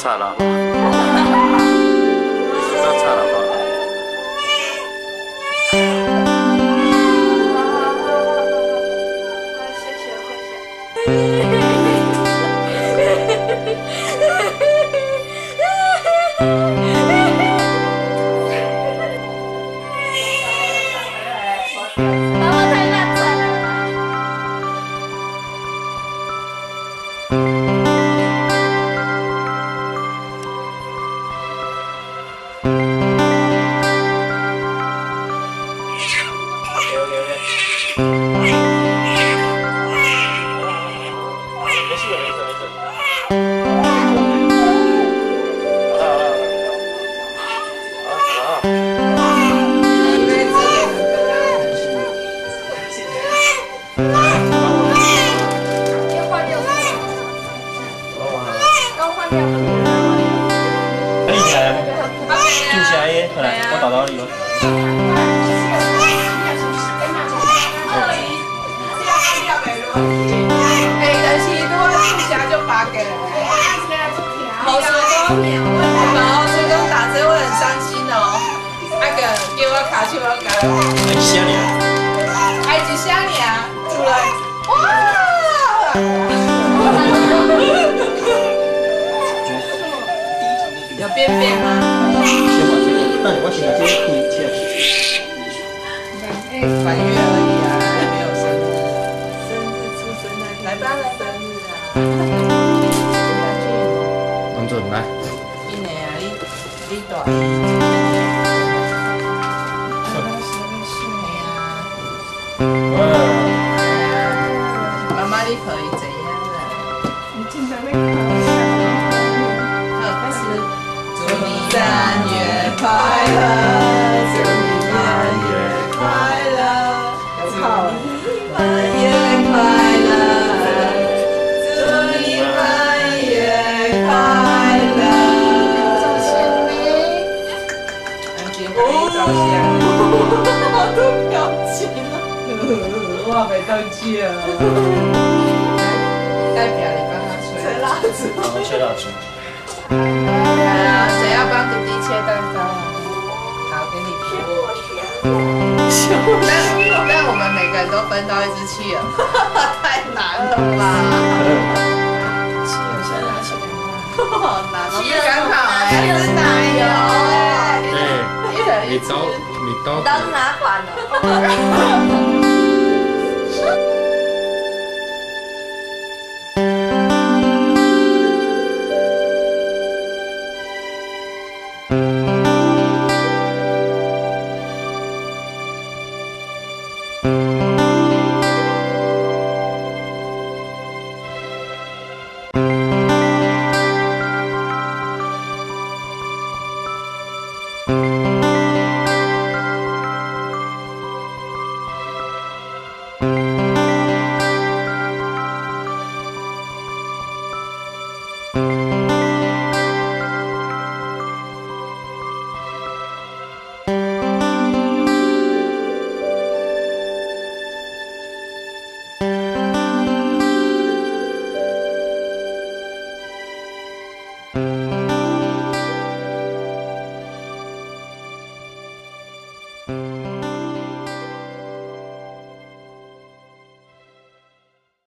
差了，不要差了吧？谢谢。来，我找到你了。但是如果出声就罚给了。好水工，然后水工打针会很伤心哦。那个给我卡去我改。哎，啥呢？哎，一啥呢？出来，哇！有便便吗？我现在这可以切。满月而已啊，还没有生日。生日出生的，来吧，来生日啊！王准来。一年啊，你大姨。妈妈，你可以怎样啊？你经常会考。好，开始。祝你3月快乐，祝你8月快乐，祝你8月快乐，祝你8月快乐。安静，可以照相。好多表情啊！我没当去啊。代表你帮他吹蜡烛。好，吹蜡烛。谁要帮弟弟切蛋糕啊？好，给你切。但我们每个人都分到一只企鹅，太难了吧？企鹅先拿起来，好难哦。刚好哎，是奶油哎。哎，你刀刀是哪款的？